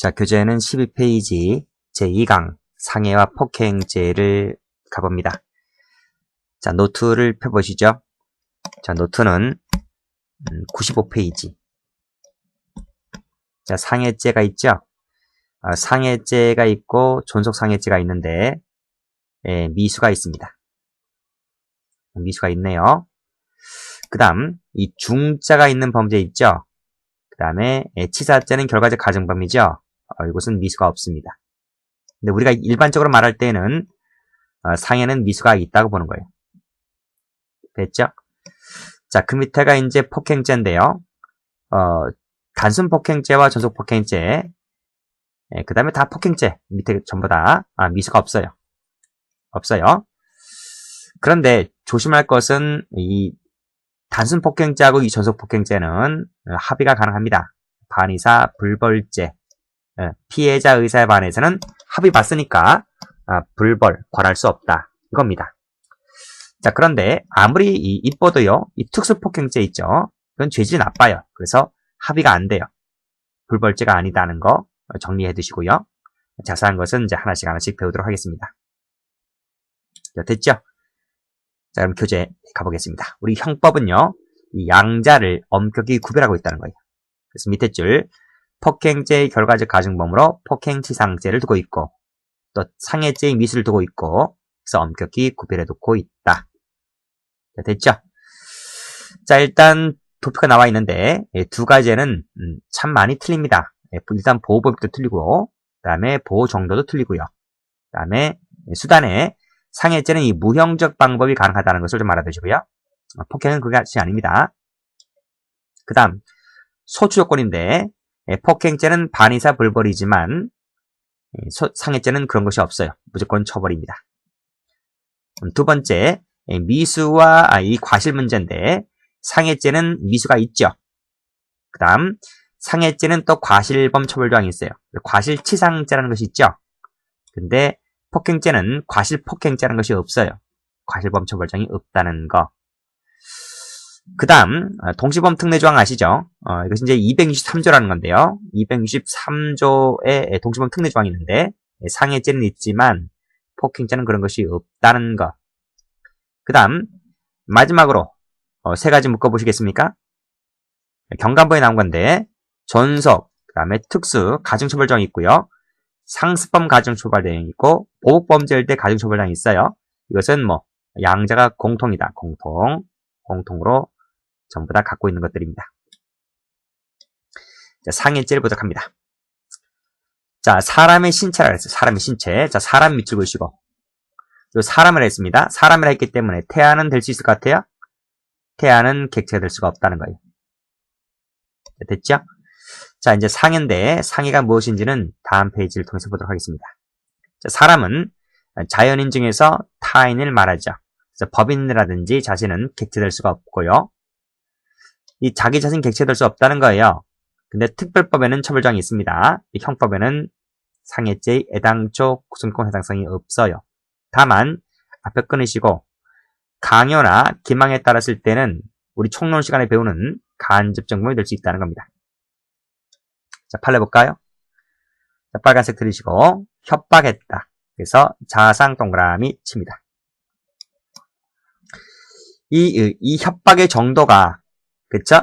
자, 교재는 12페이지 제2강 상해와 폭행죄를 가봅니다. 자, 노트를 펴보시죠. 자, 노트는 95페이지. 자, 상해죄가 있죠? 상해죄가 있고 존속상해죄가 있는데 미수가 있습니다. 미수가 있네요. 그 다음 이 중자가 있는 범죄 있죠? 그 다음에 치사죄는 결과적 가중범이죠? 이것은 미수가 없습니다. 근데 우리가 일반적으로 말할 때는 상해는 미수가 있다고 보는 거예요. 됐죠? 자, 그 밑에가 이제 폭행죄인데요. 단순 폭행죄와 전속 폭행죄, 그 다음에 다 폭행죄, 밑에 전부 다 미수가 없어요. 없어요. 그런데 조심할 것은 이 단순 폭행죄하고 이 전속 폭행죄는 합의가 가능합니다. 반의사 불벌죄, 피해자 의사에 반해서는 합의 봤으니까 불벌, 벌할 수 없다. 이겁니다. 자, 그런데 아무리 이뻐도요, 이 특수폭행죄 있죠? 그건 죄질이 나빠요. 그래서 합의가 안 돼요. 불벌죄가 아니다는 거 정리해 두시고요. 자세한 것은 이제 하나씩 배우도록 하겠습니다. 자, 됐죠? 자, 그럼 교재 가보겠습니다. 우리 형법은요, 이 양자를 엄격히 구별하고 있다는 거예요. 그래서 밑에 줄, 폭행죄의 결과적 가중범으로 폭행치상죄를 두고 있고, 또 상해죄의 미수를 두고 있고, 그래서 엄격히 구별해 놓고 있다. 자, 됐죠? 자, 일단 도표가 나와 있는데 두 가지는 참 많이 틀립니다. 일단 보호법도 틀리고, 그 다음에 보호 정도도 틀리고요. 그 다음에 수단에 상해죄는 이 무형적 방법이 가능하다는 것을 좀 알아두시고요. 폭행은 그것이 아닙니다. 그 다음 소추 조건인데 폭행죄는 반의사 불벌이지만 상해죄는 그런 것이 없어요. 무조건 처벌입니다. 두 번째, 미수와 이 과실 문제인데 상해죄는 미수가 있죠. 그 다음 상해죄는 또 과실범 처벌 조항이 있어요. 과실치상죄라는 것이 있죠. 근데 폭행죄는 과실폭행죄라는 것이 없어요. 과실범 처벌 조항이 없다는 거. 그 다음 동시범 특례 조항 아시죠? 이것이 이제 263조라는 건데요. 263조에 동시범 특례 조항이 있는데 상해죄는 있지만 폭행죄는 그런 것이 없다는 거. 그 다음 마지막으로 세 가지 묶어보시겠습니까? 경감부에 나온 건데 존속, 그 다음에 특수, 가중처벌 조항이 있고요. 상습범 가중처벌 조항이 있고 보복범죄일 때 가중처벌 조항이 있어요. 이것은 뭐 양자가 공통이다. 공통으로 전부 다 갖고 있는 것들입니다. 자, 상해죄를 보도록 합니다. 자, 사람의 신체라 그랬어요. 사람의 신체. 자, 사람 밑줄 보시고 요 사람을 했습니다. 사람을 했기 때문에 태아는 될 수 있을 것 같아요? 태아는 객체가 될 수가 없다는 거예요. 됐죠? 자, 이제 상해인데 상해가 무엇인지는 다음 페이지를 통해서 보도록 하겠습니다. 자, 사람은 자연인 중에서 타인을 말하죠. 그래서 법인이라든지 자신은 객체될 수가 없고요. 이 자기 자신 객체될 수 없다는 거예요. 근데 특별법에는 처벌조항이 있습니다. 이 형법에는 상해죄의 애당초 구성권 해당성이 없어요. 다만 앞에 끊으시고 강요나 기망에 따랐을 때는 우리 총론 시간에 배우는 간접정범이 될 수 있다는 겁니다. 자, 판례 볼까요? 자, 빨간색 들으시고 협박했다. 그래서 자상 동그라미 칩니다. 이 협박의 정도가 그쵸?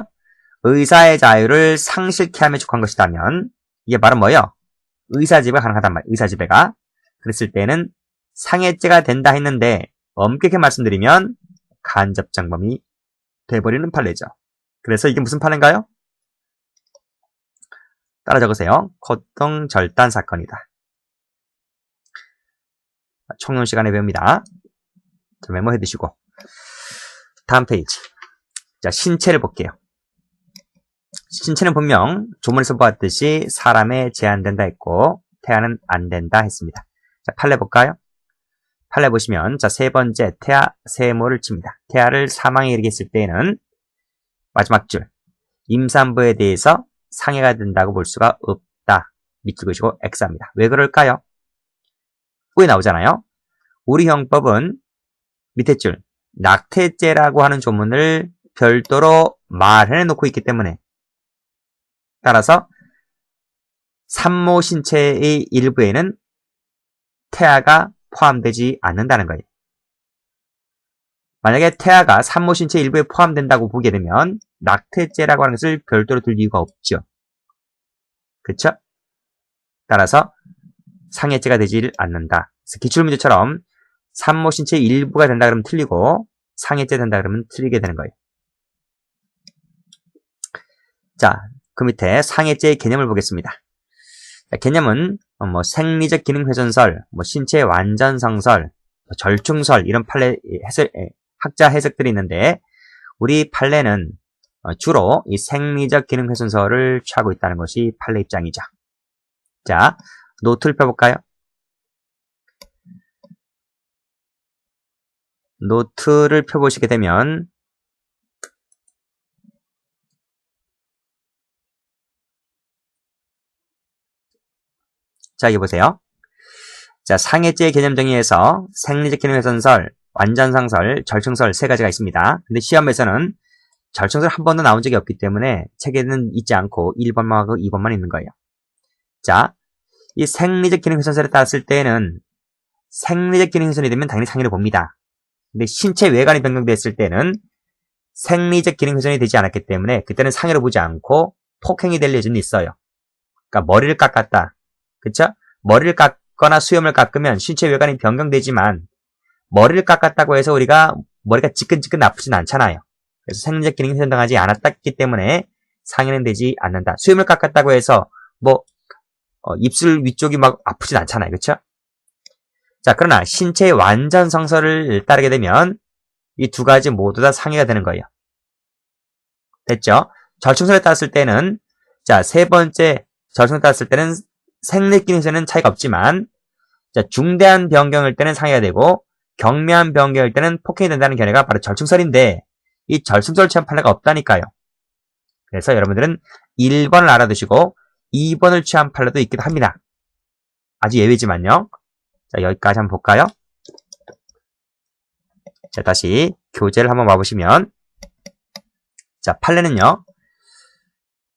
의사의 자유를 상실케 하며 족한 것이라면 이게 바로 뭐예요? 의사지배가 가능하단 말이에요. 의사지배가. 그랬을 때는 상해죄가 된다 했는데 엄격히 말씀드리면 간접정범이 돼버리는 판례죠. 그래서 이게 무슨 판례인가요? 따라 적으세요. 고통절단 사건이다. 총론 시간에 배웁니다. 자, 메모해 두시고 다음 페이지. 자, 신체를 볼게요. 신체는 분명 조문에서 보았듯이 사람에 제한된다 했고 태아는 안 된다 했습니다. 자, 판례 볼까요? 판례 보시면 자, 세 번째 태아 세모를 칩니다. 태아를 사망에 이르게 했을 때에는 마지막 줄 임산부에 대해서 상해가 된다고 볼 수가 없다. 밑줄 그시고 X합니다. 왜 그럴까요? 후에 나오잖아요. 우리 형법은 밑에 줄 낙태죄라고 하는 조문을 별도로 말해 놓고 있기 때문에 따라서 산모 신체의 일부에는 태아가 포함되지 않는다는 거예요. 만약에 태아가 산모 신체 일부에 포함된다고 보게 되면 낙태죄라고 하는 것을 별도로 둘 이유가 없죠. 그쵸? 따라서 상해죄가 되지 않는다. 그래서 기출문제처럼 산모 신체 일부가 된다 그러면 틀리고 상해죄 된다 그러면 틀리게 되는 거예요. 자, 그 밑에 상해죄의 개념을 보겠습니다. 자, 개념은 생리적 기능 훼손설, 신체 완전 성설, 절충설 이런 판례 학자 해석들이 있는데 우리 판례는 주로 이 생리적 기능 훼손설을 취하고 있다는 것이 판례 입장이죠. 자, 노트를 펴볼까요? 노트를 펴보시게 되면 자, 여기 보세요. 자, 상해죄의 개념 정의에서 생리적 기능 훼손설, 완전성설, 절충설 세 가지가 있습니다. 근데 시험에서는 절충설 한 번도 나온 적이 없기 때문에 책에는 있지 않고 1번하고 2번만 있는 거예요. 자, 이 생리적 기능 훼손설에 따랐을 때는 생리적 기능 훼손이 되면 당연히 상해를 봅니다. 근데 신체 외관이 변경됐을 때는 생리적 기능 훼손이 되지 않았기 때문에 그때는 상해를 보지 않고 폭행이 될 예정이 있어요. 그러니까 머리를 깎았다. 그쵸? 머리를 깎거나 수염을 깎으면 신체 외관이 변경되지만 머리를 깎았다고 해서 우리가 머리가 지끈지끈 아프진 않잖아요. 그래서 생리적 기능이 훼손당하지 않았기 때문에 상해는 되지 않는다. 수염을 깎았다고 해서 입술 위쪽이 막 아프진 않잖아요. 그쵸? 자, 그러나 신체의 완전 성설을 따르게 되면 이 두 가지 모두 다 상해가 되는 거예요. 됐죠? 절충설에 따랐을 때는 자, 세 번째 절충설에 따랐을 때는 생리적 기능 훼손은 차이가 없지만 자, 중대한 변경일 때는 상해가 되고 경미한 변경일 때는 폭행이 된다는 견해가 바로 절충설인데 이 절충설을 취한 판례가 없다니까요. 그래서 여러분들은 1번을 알아두시고 2번을 취한 판례도 있기도 합니다. 아주 예외지만요. 자, 여기까지 한번 볼까요? 자, 다시 교재를 한번 와보시면 자, 판례는요.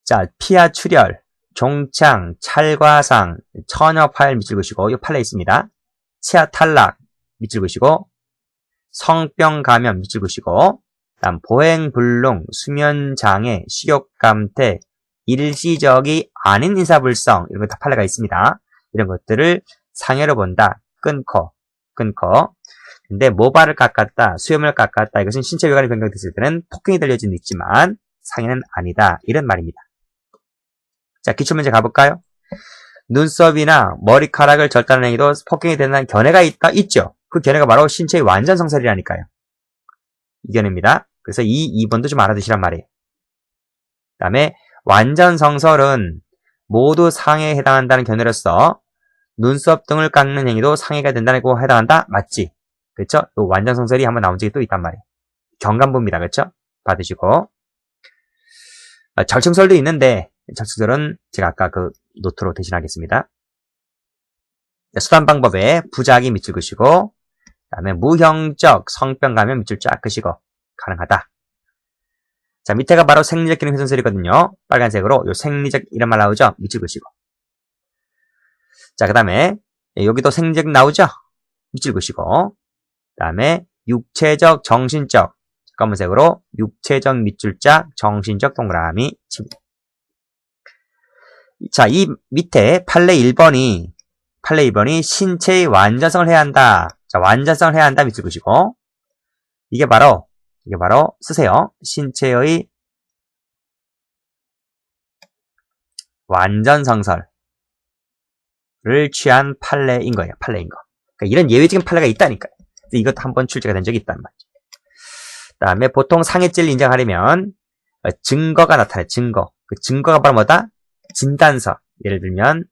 자, 피하 출혈, 종창, 찰과상, 천여 파열 밑줄 그으시고 이 판례 있습니다. 치아 탈락 밑줄 그으시고 성병 감염 밑줄 그으시고 다음 보행불능, 수면장애, 식욕감퇴, 일시적이 아닌 인사불성 이런 거 다 판례가 있습니다. 이런 것들을 상해로 본다. 끊고 근데 모발을 깎았다, 수염을 깎았다 이것은 신체 외관이 변경됐을 때는 폭행이 될 여지는 있지만 상해는 아니다 이런 말입니다. 자, 기출문제 가볼까요? 눈썹이나 머리카락을 절단하는 행위도 폭행이 된다는 견해가 있죠. 그 견해가 바로 신체의 완전 성설이라니까요. 이 견해입니다. 그래서 2번도 좀 알아두시란 말이에요. 그 다음에 완전 성설은 모두 상해에 해당한다는 견해로서 눈썹 등을 깎는 행위도 상해가 된다고 해당한다? 맞지? 그렇죠? 완전 성설이 한번 나온 적이 또 있단 말이에요. 경간부입니다. 그렇죠? 받으시고 절충설도 있는데 절충설은 제가 아까 그 노트로 대신하겠습니다. 수단 방법에 부작위 밑줄 그으시고 그 다음에 무형적 성병 감염 밑줄 쫙 그으시고 가능하다. 자, 밑에가 바로 생리적 기능 훼손설이거든요. 빨간색으로 요 생리적 이런 말 나오죠? 밑줄 그으시고 자, 그 다음에 여기도 생리적 나오죠? 밑줄 그으시고 그 다음에 육체적, 정신적 검은색으로 육체적 밑줄짝, 정신적 동그라미 칩니다. 자, 이 밑에 판례 1번이 신체의 완전성을 해야 한다. 자, 완전성을 해야 한다 밑줄 그으시고 이게 바로 쓰세요. 신체의 완전성설을 취한 판례인 거예요. 판례인 거. 그러니까 이런 예외적인 판례가 있다니까요. 이것도 한번 출제가 된 적이 있단 말이죠. 그 다음에 보통 상해죄를 인정하려면 증거가 나타나요. 증거. 그 증거가 바로 뭐다? 진단서. 예를 들면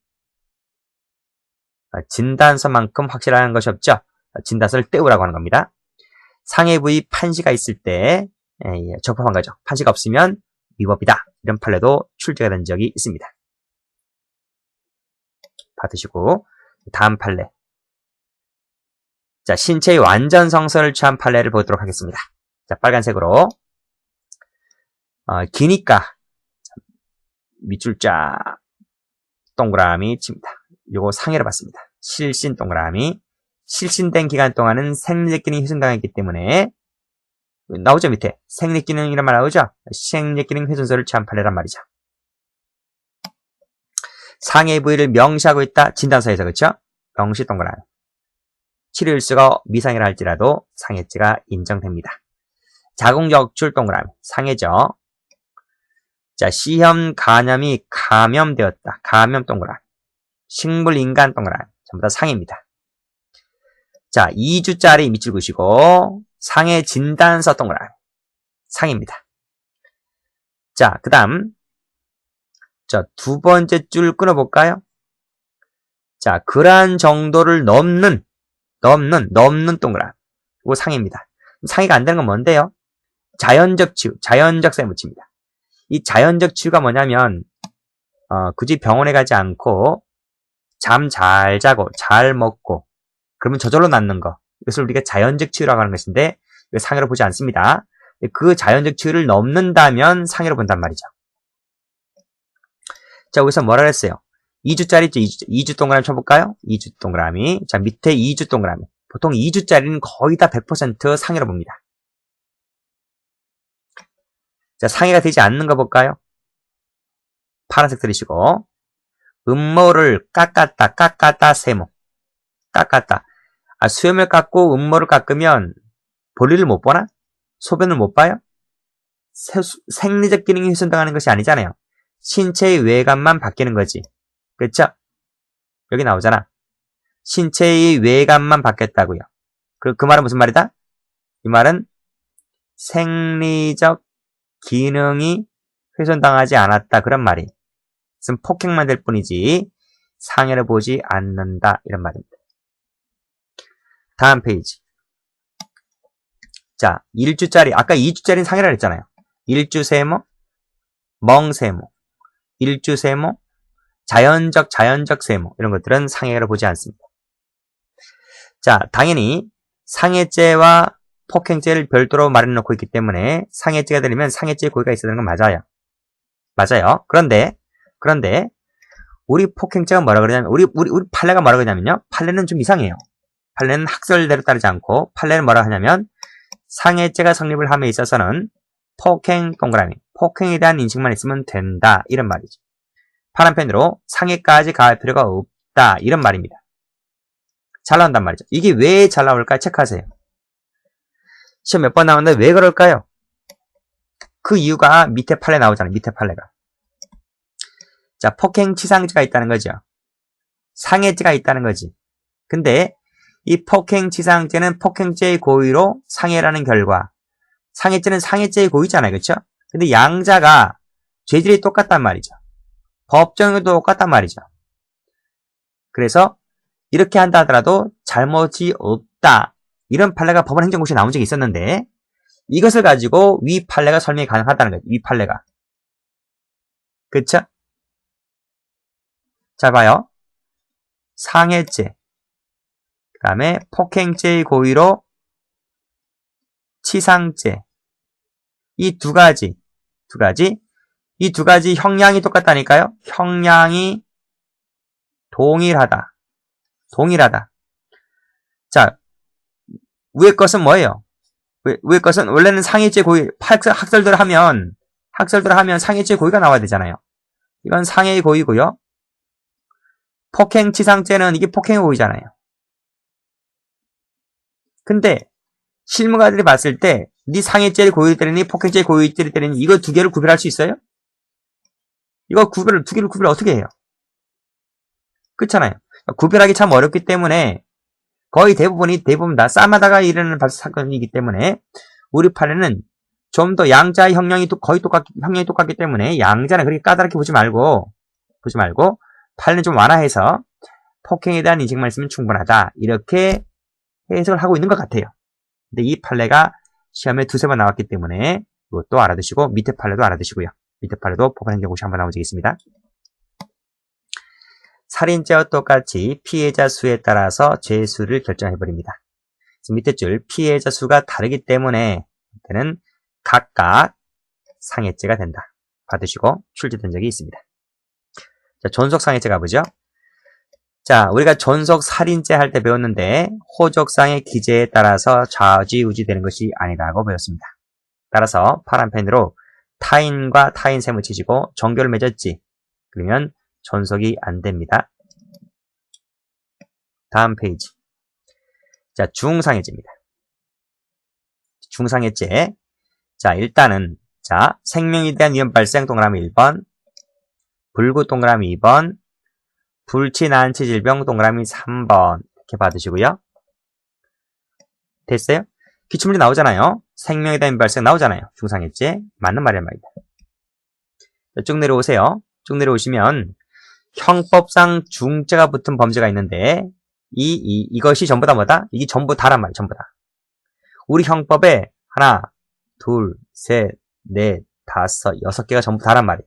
진단서만큼 확실한 것이 없죠. 진단서를 떼우라고 하는 겁니다. 상해 부위 판시가 있을 때 적법한 거죠. 판시가 없으면 위법이다. 이런 판례도 출제가 된 적이 있습니다. 받으시고 다음 판례. 자, 신체의 완전 성설을 취한 판례를 보도록 하겠습니다. 자, 빨간색으로 기니까 밑줄 쫙 동그라미 칩니다. 요거 상해를 받습니다. 실신 동그라미. 실신된 기간 동안은 생리적 기능이 훼손당했기 때문에 나오죠 밑에 생리기능이란 말 나오죠. 생리기능 훼손서를 취한 판례란 말이죠. 상해 부위를 명시하고 있다. 진단서에서 그렇죠? 명시 동그라미. 치료일수가 미상이라 할지라도 상해죄가 인정됩니다. 자궁역출 동그라미. 상해죠. 자, 시험 간염이 감염되었다. 감염 동그라미. 식물인간 동그라미. 전부 다 상해입니다. 자, 2주짜리 밑줄 그으시고 상해 진단서 동그라미. 상해입니다. 자, 그 다음 자, 두 번째 줄 끊어볼까요? 자, 그러한 정도를 넘는 동그라미. 이거 상해입니다. 상해가 안 되는 건 뭔데요? 자연적 치유, 자연적 쇠무치입니다. 이 자연적 치유가 뭐냐면 굳이 병원에 가지 않고 잠 잘 자고 잘 먹고 그러면 저절로 낫는 거. 이것을 우리가 자연적 치유라고 하는 것인데 이거 상해로 보지 않습니다. 그 자연적 치유를 넘는다면 상해로 본단 말이죠. 자, 여기서 뭐라 그랬어요? 2주짜리 있죠? 2주 동그라미 쳐볼까요? 2주 동그라미. 자, 밑에 2주 동그라미. 보통 2주짜리는 거의 다 100% 상해로 봅니다. 자, 상해가 되지 않는 거 볼까요? 파란색 들이시고 음모를 깎았다, 세모. 깎았다. 아, 수염을 깎고 음모를 깎으면 볼일을 못 보나? 소변을 못 봐요? 생리적 기능이 훼손당하는 것이 아니잖아요. 신체의 외관만 바뀌는 거지. 그렇죠? 여기 나오잖아. 신체의 외관만 바뀌었다고요. 그 말은 무슨 말이다? 이 말은 생리적 기능이 훼손당하지 않았다. 그런 말이. 지금 폭행만 될 뿐이지 상해를 보지 않는다. 이런 말입니다. 다음 페이지. 자, 1주짜리. 아까 2주짜리는 상해라 했잖아요. 1주 세모, 멍세모, 1주 세모, 자연적 세모 이런 것들은 상해를 보지 않습니다. 자, 당연히 상해죄와 폭행죄를 별도로 마련해놓고 있기 때문에 상해죄가 되려면 상해죄의 고의가 있어야 되는 건 맞아요. 맞아요. 그런데 우리 폭행죄가 뭐라 그러냐면 우리 판례가 뭐라 그러냐면요. 판례는 좀 이상해요. 판례는 학설대로 따르지 않고 판례는 뭐라 하냐면 상해죄가 성립을 함에 있어서는 폭행 동그라미, 폭행에 대한 인식만 있으면 된다. 이런 말이죠. 파란펜으로 상해까지 가할 필요가 없다. 이런 말입니다. 잘 나온단 말이죠. 이게 왜 잘 나올까 체크하세요. 시험 몇 번 나오는데 왜 그럴까요? 그 이유가 밑에 판례 나오잖아요. 밑에 판례가. 자, 폭행치상죄가 있다는 거죠. 상해죄가 있다는 거지. 근데 이 폭행치상죄는 폭행죄의 고의로 상해라는 결과. 상해죄는 상해죄의 고의잖아요. 그렇죠? 근데 양자가 죄질이 똑같단 말이죠. 법정도 똑같단 말이죠. 그래서 이렇게 한다 하더라도 잘못이 없다. 이런 판례가 법원 행정고시에 나온 적이 있었는데 이것을 가지고 위 판례가 설명이 가능하다는 거예요. 위 판례가. 그쵸? 자, 봐요. 상해죄. 그 다음에 폭행죄의 고의로 치상죄. 이 두 가지. 이 두 가지 형량이 똑같다니까요. 형량이 동일하다. 자, 위의 것은 뭐예요? 위의 것은 원래는 상해죄 고의, 학설대로 하면 상해죄 고의가 나와야 되잖아요. 이건 상해의 고의고요. 폭행치상죄는 이게 폭행의 고의잖아요. 근데 실무가들이 봤을 때 네 상해죄를 고의를 때리니 폭행죄의 고의를 때리니 이거 두 개를 구별할 수 있어요? 이거 두 개를 구별 어떻게 해요? 그렇잖아요. 구별하기 참 어렵기 때문에 거의 대부분 다 쌈하다가 일어나는 사건이기 때문에 우리 판례는 좀 더 양자의 형량이 거의 똑같기 때문에 양자는 그렇게 까다롭게 보지 말고 판례는 좀 완화해서 폭행에 대한 인식만 있으면 충분하다. 이렇게 해석을 하고 있는 것 같아요. 근데 이 판례가 시험에 두세 번 나왔기 때문에 이것도 알아두시고 밑에 판례도 알아두시고요. 밑에 판례도 법원행정고시 한번 나온 적이 있습니다. 살인죄와 똑같이 피해자 수에 따라서 죄수를 결정해버립니다. 밑에 줄 피해자 수가 다르기 때문에 그때는 각각 상해죄가 된다. 받으시고 출제된 적이 있습니다. 자, 존속상해죄 가보죠. 자, 우리가 존속살인죄 할 때 배웠는데 호족상의 기재에 따라서 좌지우지 되는 것이 아니라고 배웠습니다. 따라서 파란 펜으로 타인과 타인 셈을 치시고 종교를 맺었지. 그러면 존속이 안 됩니다. 다음 페이지. 자, 중상해죄입니다. 중상해죄. 자, 일단은 자, 생명에 대한 위험 발생 동그라미 1번, 불구 동그라미 2번, 불치, 난치, 질병 동그라미 3번 이렇게 받으시고요. 됐어요? 기출문제 나오잖아요. 생명에 대한 발생 나오잖아요. 중상해죄. 맞는 말이란 말이다. 쭉 내려오세요. 쭉 내려오시면 형법상 중죄가 붙은 범죄가 있는데 이것이 전부 다 뭐다? 이게 전부 다란 말이야. 전부 다. 우리 형법에 하나, 둘, 셋, 넷, 다섯, 6개가 전부 다란 말이야.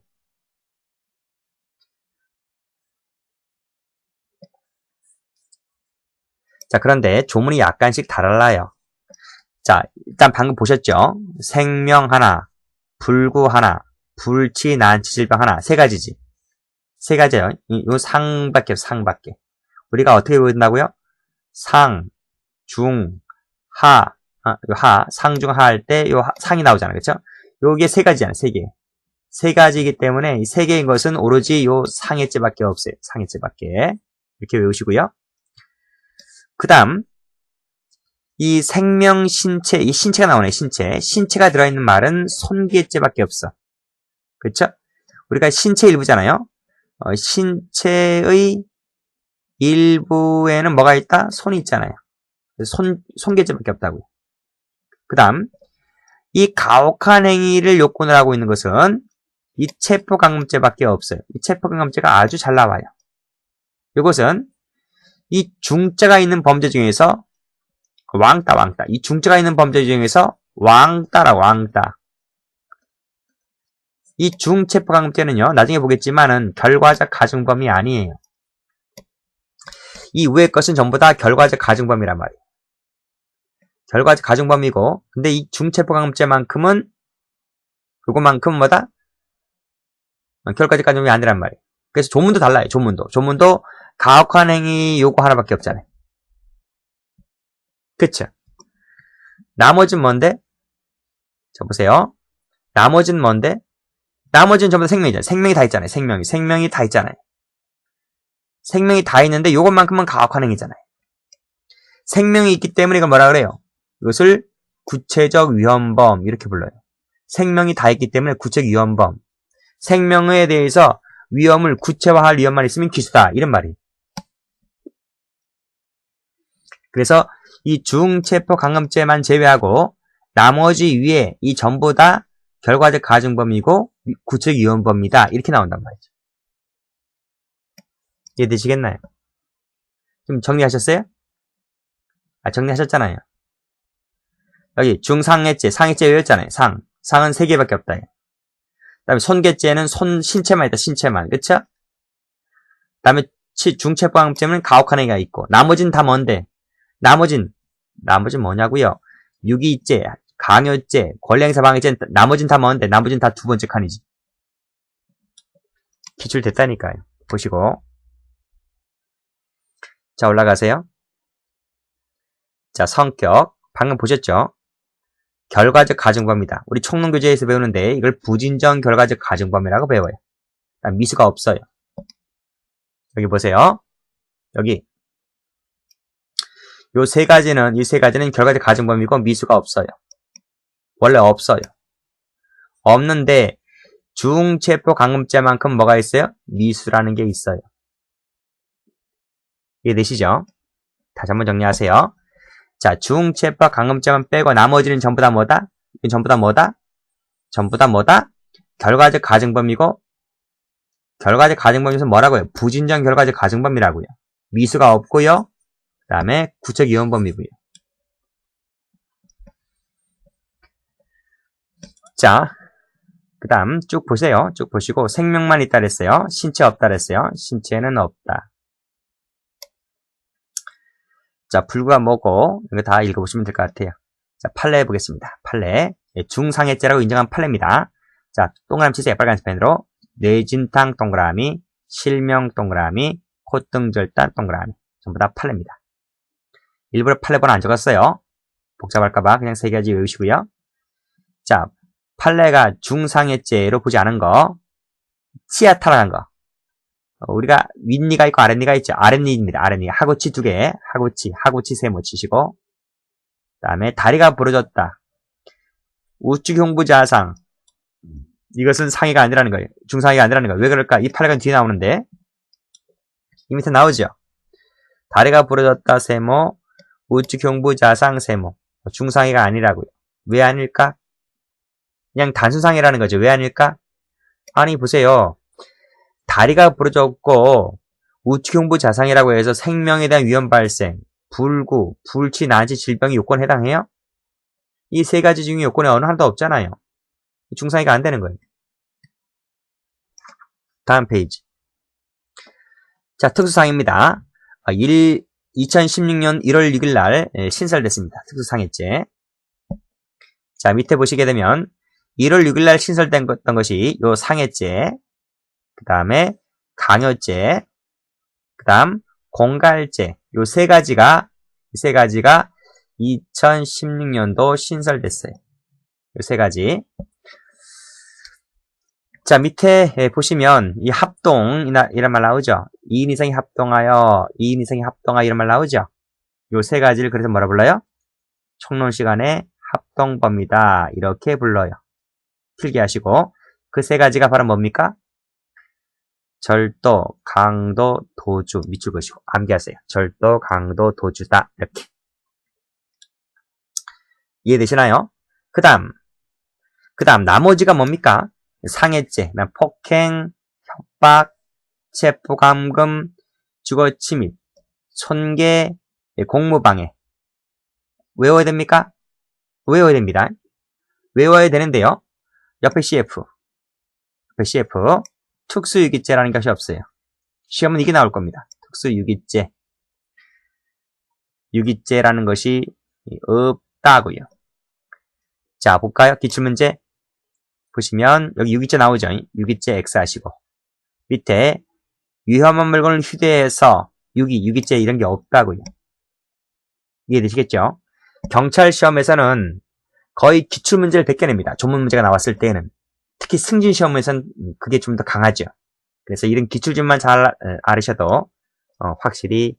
자, 그런데 조문이 약간씩 달라요. 자, 일단 방금 보셨죠? 생명 하나, 불구 하나, 불치, 난치, 질병 하나. 3가지지. 3가지요. 요 상밖에 없어, 상밖에. 우리가 어떻게 보인다고요? 상, 중, 하, 상, 중, 하 할 때 요 상이 나오잖아요. 그쵸? 요게 3가지잖아요. 3개. 3가지이기 때문에 이 3개인 것은 오로지 요 상해죄밖에 없어요. 상해죄밖에. 이렇게 외우시고요. 그 다음, 이 생명, 신체, 이 신체가 나오네, 신체. 신체가 들어있는 말은 손괴죄밖에 없어. 그렇죠? 우리가 신체 일부잖아요. 신체의 일부에는 뭐가 있다? 손이 있잖아요. 손괴죄밖에 없다고요. 그 다음, 이 가혹한 행위를 요건을 하고 있는 것은 이 체포강금죄밖에 없어요. 이 체포강금죄가 아주 잘 나와요. 이것은 이 중죄가 있는 범죄 중에서 왕따. 이 중죄가 있는 범죄 중에서 왕따라, 왕따. 이 중체포강금죄는요, 나중에 보겠지만은 결과적 가중범이 아니에요. 이 위의 것은 전부 다 결과적 가중범이란 말이에요. 결과적 가중범이고, 근데 이 중체포강금죄만큼은, 요거만큼 뭐다? 결과적 가중범이 아니란 말이에요. 그래서 조문도 달라요, 조문도 가혹한 행위 요거 하나밖에 없잖아요. 그쵸? 나머지는 뭔데? 자, 보세요. 나머지는 뭔데? 나머지는 전부 다 생명이잖아요. 생명이 다 있잖아요. 생명이 다 있잖아요. 생명이 다 있는데 요것만큼은 가혹한 행위잖아요. 생명이 있기 때문에 이걸 뭐라 그래요? 이것을 구체적 위헌범 이렇게 불러요. 생명이 다 있기 때문에 구체적 위헌범. 생명에 대해서 위험을 구체화할 위험만 있으면 기수다. 이런 말이에요. 그래서 이 중체포강금죄만 제외하고 나머지 위에 이 전부 다 결과적 가중범이고 구체적 위헌범이다. 이렇게 나온단 말이죠. 이해되시겠나요? 좀 정리하셨어요? 정리하셨잖아요. 여기 중상해죄, 상해죄 외웠잖아요. 상은 3개밖에 없다. 그 다음에 손괴죄는 신체만 있다. 신체만. 그쵸? 그 다음에 중체포강금죄는 가혹한 행위가 있고 나머지는 다 뭔데? 나머진 뭐냐고요? 유기죄, 강요죄, 권리행사 방해죄, 나머진 다 뭔데? 나머진 다 2번째 칸이지. 기출됐다니까요. 보시고. 자, 올라가세요. 자, 성격. 방금 보셨죠? 결과적 가중범이다. 우리 총론교재에서 배우는데 이걸 부진정 결과적 가중범이라고 배워요. 미수가 없어요. 여기 보세요. 여기. 이 3가지는 결과적 가중범이고 미수가 없어요. 원래 없어요. 없는데 중체포강금죄만큼 뭐가 있어요? 미수라는 게 있어요. 이해되시죠? 다시 한번 정리하세요. 자, 중체포강금죄만 빼고 나머지는 전부 다 뭐다? 전부 다 뭐다? 결과적 가중범이고 결과적 가중범에서 뭐라고요? 부진정 결과적 가중범이라고요. 미수가 없고요. 그 다음에 구체적 위헌범이고요. 자, 그 다음 쭉 보세요. 쭉 보시고 생명만 있다 그랬어요. 신체 없다 그랬어요. 신체는 없다. 자, 불구가 뭐고 이거 다 읽어보시면 될 것 같아요. 자, 판례 보겠습니다. 판례. 중상해죄라고 인정한 판례입니다. 자, 동그라미 치세요. 빨간색 펜으로. 뇌진탕 동그라미, 실명 동그라미, 콧등절단 동그라미. 전부 다 판례입니다. 일부러 판례번호 안 적었어요. 복잡할까봐 그냥 세 가지 외우시고요. 자, 판례가 중상해죄로 보지 않은 거, 치아 타락한 거. 우리가 윗니가 있고 아랫니가 있죠. 아랫니입니다. 아랫니. 하고치 2개, 하고치 세모 치시고, 그 다음에 다리가 부러졌다. 우측 흉부 자상. 이것은 상해가 아니라는 거예요. 중상해가 아니라는 거예요. 왜 그럴까? 이 판례가 뒤에 나오는데, 이 밑에 나오죠. 다리가 부러졌다 세모, 우측 흉부 자상 세모. 중상해가 아니라고요. 왜 아닐까? 그냥 단순상해라는 거죠. 왜 아닐까? 아니, 보세요. 다리가 부러졌고 우측 흉부 자상이라고 해서 생명에 대한 위험 발생, 불구, 불치, 난치, 질병이 요건에 해당해요? 이 세 가지 중에 요건에 어느 하나도 없잖아요. 중상해가 안 되는 거예요. 다음 페이지. 자, 특수상해입니다. 2016년 1월 6일 날 신설됐습니다. 특수상해죄. 자, 밑에 보시게 되면 1월 6일 날 신설된 것이 요 상해죄, 그 다음에 강요죄, 그 다음 공갈죄, 요 세 가지가 2016년도 신설됐어요. 요 세 가지. 자, 밑에 보시면 이 합동이나 이런 말 나오죠. 2인 이상이 합동하여, 2인 이상이 합동하여 이런 말 나오죠. 요 세 가지를 그래서 뭐라 불러요? 총론 시간에 합동범위다 이렇게 불러요. 필기하시고 그 세 가지가 바로 뭡니까? 절도, 강도, 도주 밑줄 그으시고 암기하세요. 절도, 강도, 도주다 이렇게. 이해되시나요? 그 다음 나머지가 뭡니까? 상해죄, 폭행, 협박, 체포감금, 주거침입, 손괴, 공무방해. 외워야 됩니까? 외워야 됩니다. 외워야 되는데요. 옆에 CF 특수유기죄라는 것이 없어요. 시험은 이게 나올 겁니다. 유기죄라는 것이 없다고요. 자, 볼까요? 기출문제 보시면 여기 유기죄 나오죠. 유기죄 X 하시고 밑에 위험한 물건을 휴대해서 유기죄 이런 게 없다고요. 이해되시겠죠? 경찰 시험에서는 거의 기출문제를 베껴냅니다. 조문 문제가 나왔을 때는. 특히 승진 시험에서는 그게 좀 더 강하죠. 그래서 이런 기출집만 잘 알으셔도 확실히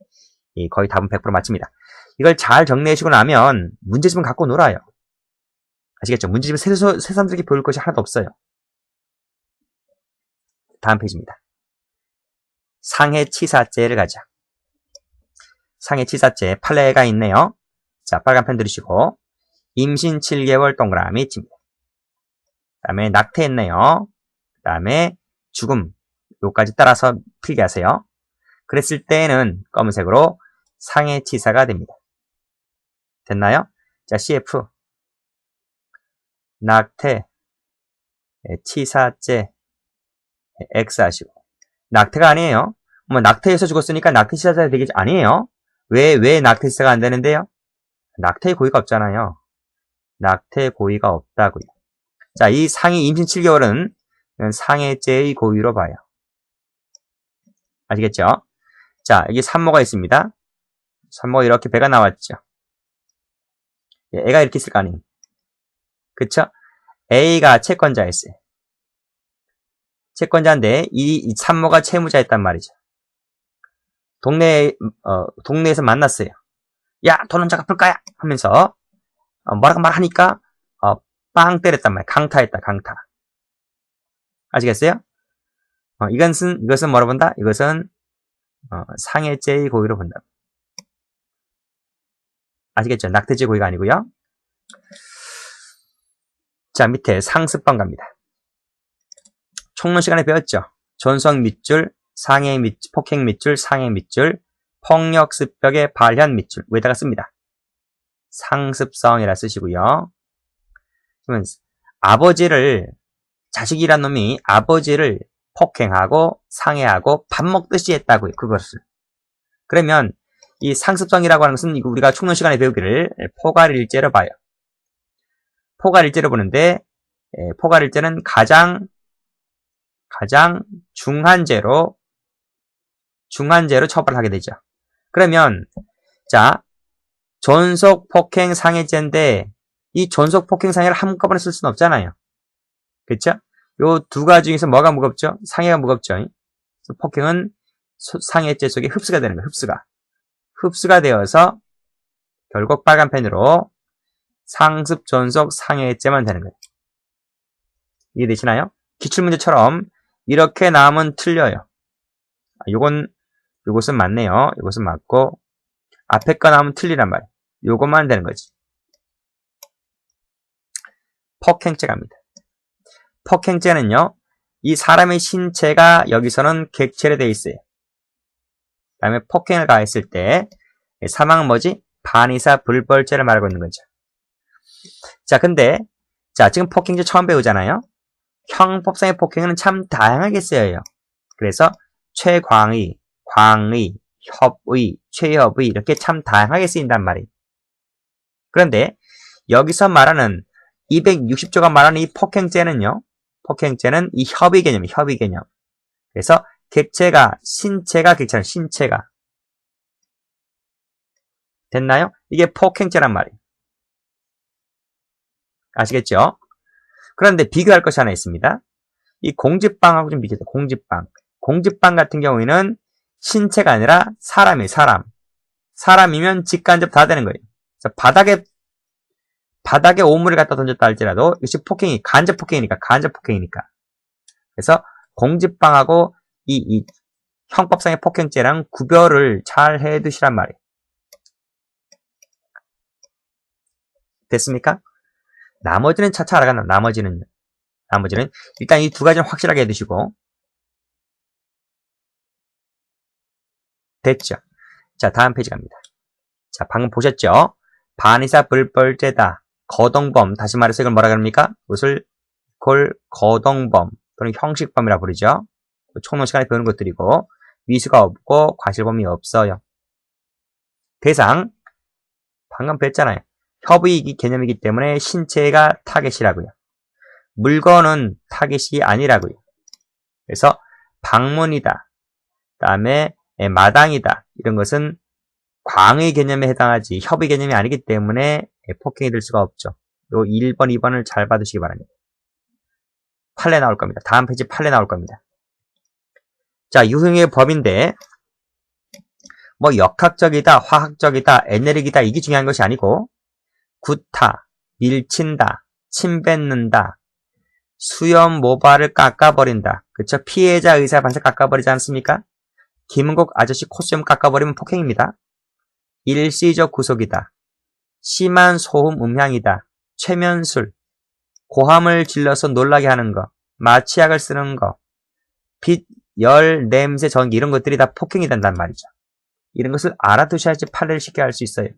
거의 답은 100% 맞춥니다. 이걸 잘 정리하시고 나면 문제집은 갖고 놀아요. 아시겠죠? 문제집은 새삼스럽게 배울 것이 하나도 없어요. 다음 페이지입니다. 상해치사죄를 가자. 상해치사죄 판례가 있네요. 자, 빨간 펜 들으시고 임신 7개월 동그라미 칩니다. 그 다음에 낙태했네요. 그 다음에 죽음 요까지 따라서 필기하세요. 그랬을 때는 검은색으로 상해치사가 됩니다. 됐나요? 자, CF 낙태 치사죄 X 하시고 낙태가 아니에요. 뭐 낙태해서 죽었으니까 낙태치사죄가 되겠지? 아니에요. 왜 낙태치사가 안 되는데요? 낙태의 고의가 없잖아요. 낙태 고의가 없다고요. 자, 이 상해 임신 7개월은 상해죄의 고의로 봐요. 아시겠죠? 자, 여기 산모가 있습니다. 산모가 이렇게 배가 나왔죠. 애가 이렇게 있을 거 아니에요. 그쵸? A가 채권자였어요. 채권자인데 이 산모가 채무자였단 말이죠. 동네에서 만났어요. 야, 돈 혼자 갚을 거야! 하면서 뭐라고 말하니까 빵 때렸단 말이에요. 강타했다, 강타. 아시겠어요? 이것은 뭐로 본다? 이것은 상해죄의 고의로 본다. 아시겠죠? 낙태죄 고의가 아니고요. 자, 밑에 상습범 갑니다. 총론 시간에 배웠죠? 존속 밑줄, 상해 밑줄, 폭행 밑줄, 상해 밑줄, 폭력 습벽의 발현 밑줄 위에다가 씁니다. 상습성이라 쓰시고요. 그러면 자식이란 놈이 아버지를 폭행하고 상해하고 밥 먹듯이 했다고요. 그것을. 그러면 이 상습성이라고 하는 것은 우리가 총론 시간에 배우기를 포괄일죄로 봐요. 포괄일죄로 보는데 포괄일죄는 가장 중한 죄로 중한죄로 처벌하게 되죠. 그러면 자, 존속 폭행 상해죄인데 이 존속 폭행 상해를 한꺼번에 쓸 수는 없잖아요. 그렇죠? 요 두 가지 중에서 뭐가 무겁죠? 상해가 무겁죠. 폭행은 상해죄 속에 흡수가 되는 거예요. 흡수가 되어서 결국 빨간펜으로 상습 존속 상해죄만 되는 거예요. 이해되시나요? 기출문제처럼 이렇게 나오면 틀려요. 요것은 맞네요. 요것은 맞고 앞에 거 나오면 틀리란 말이에요. 요것만 되는 거지. 폭행죄 갑니다. 폭행죄는요, 이 사람의 신체가 여기서는 객체로 되어 있어요. 그 다음에 폭행을 가했을 때 사망은 뭐지? 반의사 불벌죄를 말하고 있는 거죠. 자, 근데 지금 폭행죄 처음 배우잖아요. 형법상의 폭행은 참 다양하게 쓰여요. 그래서 최광의, 광의, 협의, 최협의 이렇게 참 다양하게 쓰인단 말이에요. 그런데 여기서 말하는 260조가 말하는 이 폭행죄는요. 폭행죄는 이 협의 개념이에요. 협의 개념. 그래서 객체가, 신체가 객체는 신체가. 됐나요? 이게 폭행죄란 말이에요. 아시겠죠? 그런데 비교할 것이 하나 있습니다. 이 공집방하고 좀 비교해요. 공집방. 공집방 같은 경우에는 신체가 아니라 사람이에요. 사람이면 직간접 다 되는 거예요. 그래서 바닥에 오물을 갖다 던졌다 할지라도 이것이 폭행이 간접 폭행이니까. 그래서 공집방하고 이 형법상의 폭행죄랑 구별을 잘 해두시란 말이에요. 됐습니까? 나머지는 차차 알아간다. 나머지는 일단 이 두 가지는 확실하게 해두시고. 됐죠? 자, 다음 페이지 갑니다. 자, 방금 보셨죠? 반의사 불벌죄다. 거동범, 다시 말해서 이걸 뭐라 그럽니까? 이것을 거동범 또는 형식범이라 부르죠. 총론 시간에 배우는 것들이고 미수가 없고 과실범이 없어요. 대상, 방금 뵀잖아요. 협의 개념이기 때문에 신체가 타겟이라고요. 물건은 타겟이 아니라고요. 그래서 방문이다. 그 다음에 마당이다. 이런 것은 광의 개념에 해당하지 협의 개념이 아니기 때문에 폭행이 될 수가 없죠. 요 1번, 2번을 잘 받으시기 바랍니다. 판례 나올 겁니다. 다음 페이지 판례 나올 겁니다. 자, 유형의 법인데 뭐 역학적이다, 화학적이다, 에너지다 이게 중요한 것이 아니고 구타, 밀친다, 침뱉는다, 수염 모발을 깎아버린다. 그쵸? 피해자 의사 반사 깎아버리지 않습니까? 김은국 아저씨 콧수염 깎아버리면 폭행입니다. 일시적 구속이다. 심한 소음 음향이다. 최면술, 고함을 질러서 놀라게 하는 거, 마취약을 쓰는 거, 빛, 열, 냄새, 전기 이런 것들이 다 폭행이 된단 말이죠. 이런 것을 알아두셔야지 판례를 쉽게 할 수 있어요.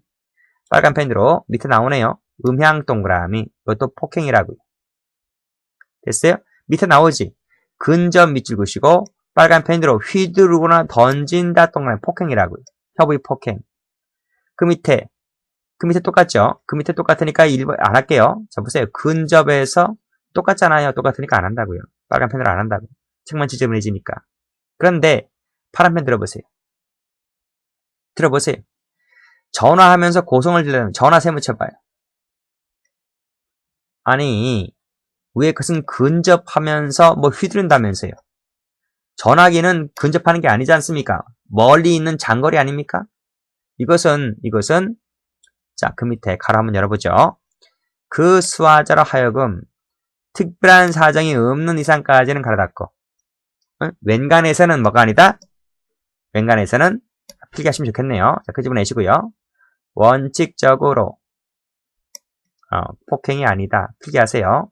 빨간 펜으로 밑에 나오네요. 음향 동그라미, 이것도 폭행이라고요. 됐어요? 밑에 나오지? 근접 밑줄 그시고 빨간 펜으로 휘두르거나 던진다 동그라미 폭행이라고요. 협의 폭행. 그 밑에 똑같죠? 그 밑에 똑같으니까 1번 안 할게요. 자, 보세요. 근접에서 똑같잖아요. 똑같으니까 안 한다고요. 빨간 펜으로 안 한다고요. 책만 지저분해지니까. 그런데 파란 펜 들어보세요. 전화하면서 고성을 들려면 전화 세무쳐봐요. 아니, 왜 그것은 근접하면서 뭐 휘두른다면서요. 전화기는 근접하는 게 아니지 않습니까? 멀리 있는 장거리 아닙니까? 이것은 자, 그 밑에 가로 한번 열어보죠. 그 수화자로 하여금 특별한 사정이 없는 이상까지는 가로 닫고 웬간에서는 뭐가 아니다? 웬간에서는 필기하시면 좋겠네요. 자, 그 집은 내시고요. 원칙적으로 폭행이 아니다. 필기하세요.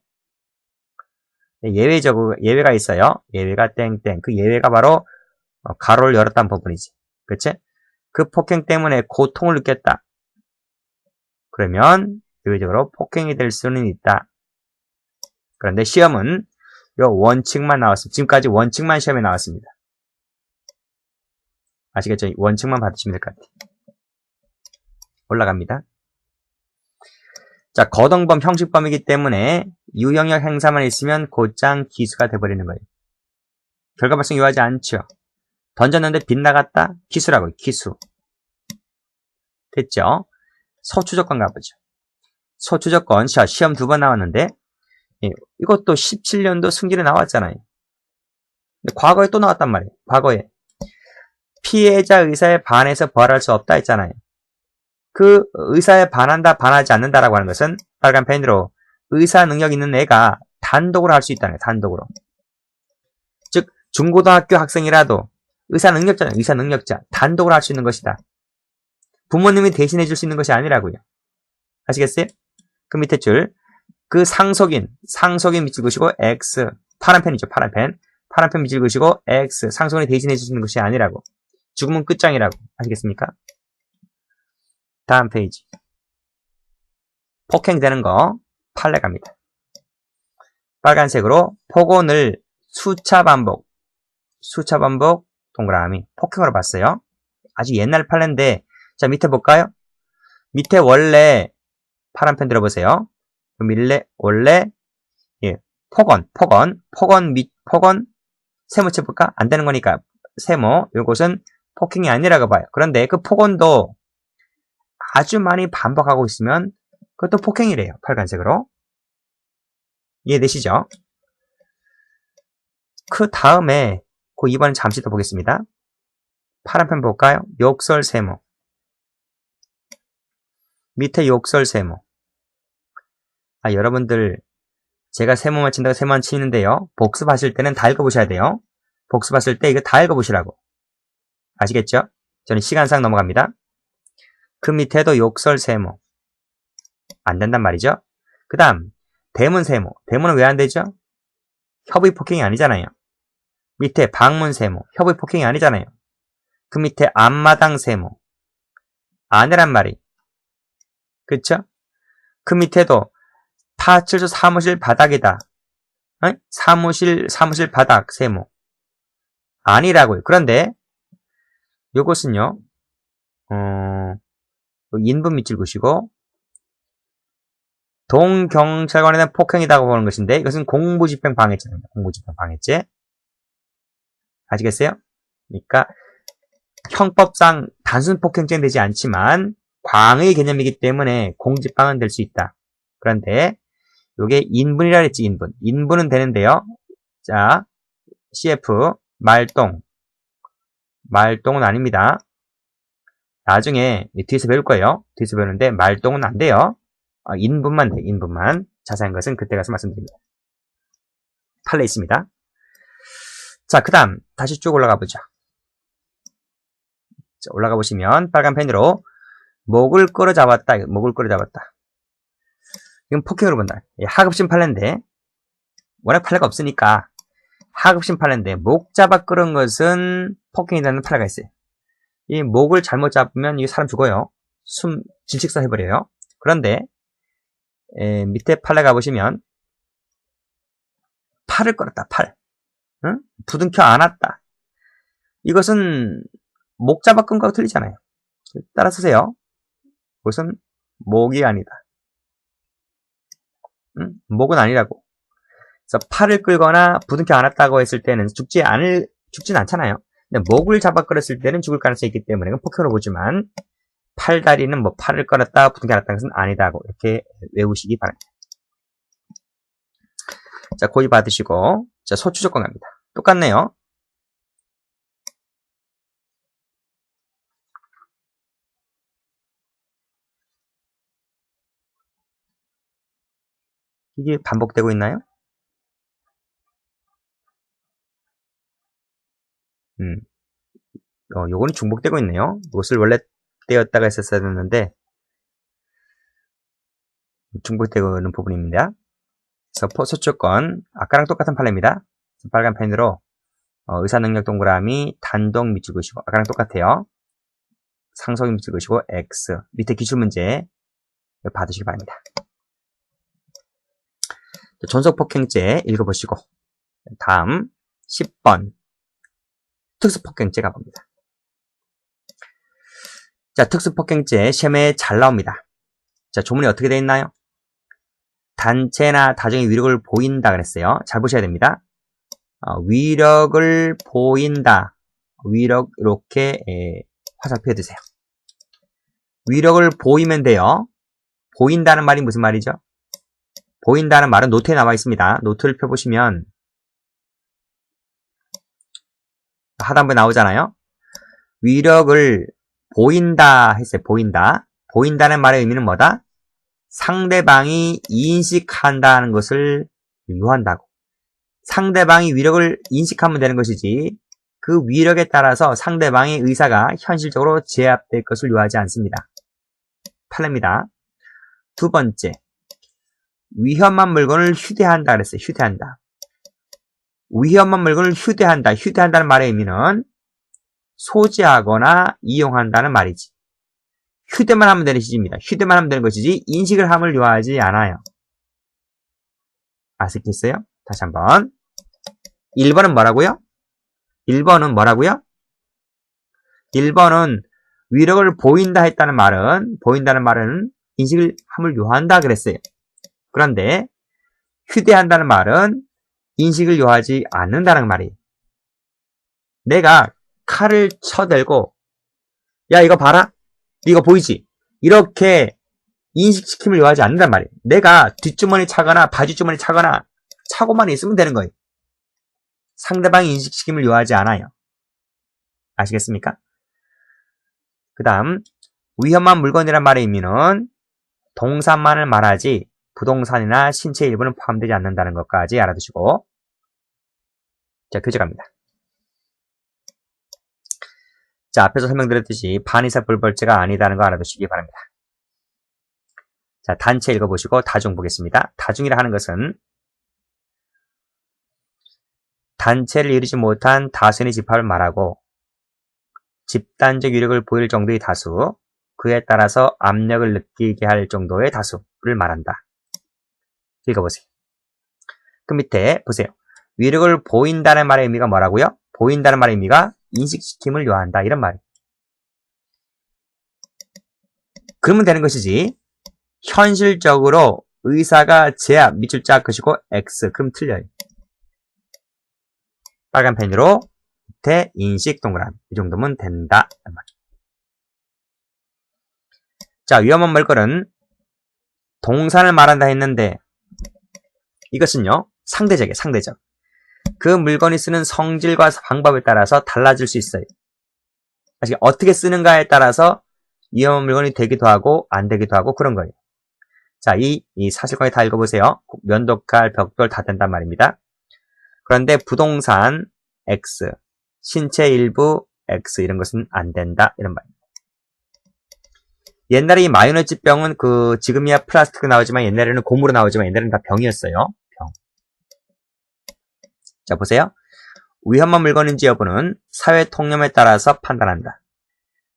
예외가 있어요. 예외가 땡땡. 그 예외가 바로 가로를 열었다는 부분이지. 그치? 그 폭행 때문에 고통을 느꼈다. 그러면 예외적으로 폭행이 될 수는 있다. 그런데 시험은 요 원칙만 나왔습니다. 지금까지 원칙만 시험에 나왔습니다. 아시겠죠? 원칙만 받으시면 될 것 같아요. 올라갑니다. 자, 거동범 형식범이기 때문에 유형력 행사만 있으면 곧장 기수가 돼버리는 거예요. 결과 발생 요하지 않죠. 던졌는데 빗나갔다? 기수라고요. 기수. 됐죠? 소추조건 가보죠. 소추조건 시험 2번 나왔는데 이것도 17년도 승진에 나왔잖아요. 근데 과거에 또 나왔단 말이에요. 과거에 피해자 의사에 반해서 벌할 수 없다 했잖아요. 그 의사에 반한다, 반하지 않는다라고 하는 것은 빨간 펜으로 의사 능력 있는 애가 단독으로 할 수 있다는 거예요. 단독으로. 즉 중고등학교 학생이라도 의사 능력자는 의사 능력자 단독으로 할 수 있는 것이다. 부모님이 대신해 줄 수 있는 것이 아니라고요. 아시겠어요? 그 밑에 줄 그 상속인 밑줄 그시고 X 파란 펜이죠. 파란 펜 밑줄 그시고 X 상속인이 대신해 줄 수 있는 것이 아니라고. 죽으면 끝장이라고. 아시겠습니까? 다음 페이지. 폭행되는 거 판례 갑니다. 빨간색으로 폭언을 수차 반복 동그라미 폭행으로 봤어요. 아주 옛날 판례인데 자 밑에 볼까요? 밑에 원래 파란 펜 들어보세요. 원래 폭언 세모 쳐볼까? 안 되는 거니까 세모 요것은 폭행이 아니라고 봐요. 그런데 그 폭언도 아주 많이 반복하고 있으면 그것도 폭행이래요. 빨간색으로. 이해되시죠? 그 다음에 그 2번은 잠시 더 보겠습니다. 파란 펜 볼까요? 욕설 세모. 밑에 욕설 세모. 여러분들 제가 세모만 친다고 세모만 치는데요. 복습하실 때는 다 읽어보셔야 돼요. 복습하실 때 이거 다 읽어보시라고. 아시겠죠? 저는 시간상 넘어갑니다. 그 밑에도 욕설 세모. 안 된단 말이죠. 그 다음 대문 세모. 대문은 왜 안 되죠? 협의 폭행이 아니잖아요. 밑에 방문 세모. 협의 폭행이 아니잖아요. 그 밑에 앞마당 세모. 아니란 말이. 그쵸? 그 밑에도 파출소 사무실 바닥이다. 사무실 바닥 세모. 아니라고요. 그런데 요것은요. 인분 밑줄 그시고 동경찰관에 대한 폭행이라고 보는 것인데 이것은 공무집행 방해죄입니다. 공무집행 방해죄. 아시겠어요? 그러니까 형법상 단순 폭행죄는 되지 않지만 광의 개념이기 때문에 공집방은 될 수 있다. 그런데 요게 인분이라 그랬지. 인분은 되는데요. 자 CF 말똥은 아닙니다. 나중에 뒤에서 배울 거예요. 뒤에서 배우는데 말똥은 안 돼요. 인분만 돼. 인분만. 자세한 것은 그때 가서 말씀드립니다. 판례 있습니다. 자, 그 다음 다시 쭉 올라가 보죠. 자, 올라가 보시면 빨간 펜으로 목을 끌어 잡았다. 이건 폭행으로 본다. 하급심 판례인데 워낙 판례가 없으니까 하급심 판례인데 목 잡아 끌은 것은 폭행이라는 판례가 있어요. 이 목을 잘못 잡으면 이 사람 죽어요. 질식사 해버려요. 그런데 밑에 판례 가보시면 팔을 끌었다. 응? 부둥켜 안았다. 이것은 목 잡아 끈 거하고 틀리잖아요. 따라 쓰세요. 그것은 목이 아니다. 응? 목은 아니라고. 그래서 팔을 끌거나 부둥켜 안았다고 했을 때는 죽진 않잖아요. 근데 목을 잡아 끌었을 때는 죽을 가능성이 있기 때문에 이건 폭행으로 보지만 팔다리는 뭐 팔을 끌었다 부둥켜 안았다는 것은 아니다고 이렇게 외우시기 바랍니다. 자, 고의 받으시고 자, 소추조건 갑니다. 똑같네요. 이게 반복되고 있나요? 요거는 중복되고 있네요. 이것을 원래 떼었다가 했었어야 했는데 중복되는 부분입니다. 그래서 소추조건 아까랑 똑같은 판례입니다. 빨간 펜으로 의사능력 동그라미 단독 밑줄 그으시고 아까랑 똑같아요. 상속인 밑줄 그으시고 X 밑에 기출문제 받으시기 바랍니다. 존속폭행죄 읽어보시고 다음 10번 특수폭행죄 가봅니다. 자, 특수폭행죄 시험에 잘 나옵니다. 자, 조문이 어떻게 되어 있나요? 단체나 다중의 위력을 보인다 그랬어요. 잘 보셔야 됩니다. 위력을 보인다. 위력 이렇게 화살표 해두세요. 위력을 보이면 돼요. 보인다는 말이 무슨 말이죠? 보인다는 말은 노트에 나와 있습니다. 노트를 펴보시면 하단부에 나오잖아요. 위력을 보인다 했어요. 보인다. 보인다는 말의 의미는 뭐다? 상대방이 인식한다는 것을 유한다고. 상대방이 위력을 인식하면 되는 것이지 그 위력에 따라서 상대방의 의사가 현실적으로 제압될 것을 요하지 않습니다. 팔레입니다. 두 번째, 위험한 물건을 휴대한다 그랬어요. 휴대한다. 위험한 물건을 휴대한다. 휴대한다는 말의 의미는 소지하거나 이용한다는 말이지. 휴대만 하면 되는 시제입니다. 휴대만 하면 되는 것이지 인식을 함을 요하지 않아요. 아시겠어요? 다시 한번. 1번은 뭐라고요? 1번은 뭐라고요? 1번은 위력을 보인다 했다는 말은, 보인다는 말은 인식을 함을 요한다 그랬어요. 그런데 휴대한다는 말은 인식을 요하지 않는다는 말이에요. 내가 칼을 쳐들고 야 이거 봐라? 이거 보이지? 이렇게 인식시킴을 요하지 않는단 말이에요. 내가 뒷주머니 차거나 바지주머니 차거나 차고만 있으면 되는 거예요. 상대방이 인식시킴을 요하지 않아요. 아시겠습니까? 그 다음 위험한 물건이란 말의 의미는 동산만을 말하지 부동산이나 신체 일부는 포함되지 않는다는 것까지 알아두시고 자, 교재 갑니다. 자, 앞에서 설명드렸듯이 반의사 불벌죄가 아니다는 거 알아두시기 바랍니다. 자, 단체 읽어보시고 다중 보겠습니다. 다중이라 하는 것은 단체를 이루지 못한 다수의 집합을 말하고 집단적 위력을 보일 정도의 다수, 그에 따라서 압력을 느끼게 할 정도의 다수를 말한다. 읽어보세요. 그 밑에 보세요. 위력을 보인다는 말의 의미가 뭐라고요? 보인다는 말의 의미가 인식시킴을 요한다. 이런 말이에요. 그러면 되는 것이지 현실적으로 의사가 제압, 밑줄 짝 것이고 X, 그럼 틀려요. 빨간 펜으로 밑에 인식 동그라미 이 정도면 된다. 자, 위험한 물건은 동산을 말한다 했는데 이것은요 상대적이에요. 상대적. 그 물건이 쓰는 성질과 방법에 따라서 달라질 수 있어요. 어떻게 쓰는가에 따라서 위험한 물건이 되기도 하고 안 되기도 하고 그런 거예요. 자, 이 사실관계 다 읽어보세요. 면도칼, 벽돌 다 된단 말입니다. 그런데 부동산 X, 신체 일부 X 이런 것은 안 된다 이런 말입니다. 옛날에 이 마요네즈 병은 지금이야 플라스틱으로 나오지만 옛날에는 고무로 나오지만 옛날에는 다 병이었어요. 병. 자, 보세요. 위험한 물건인지 여부는 사회 통념에 따라서 판단한다.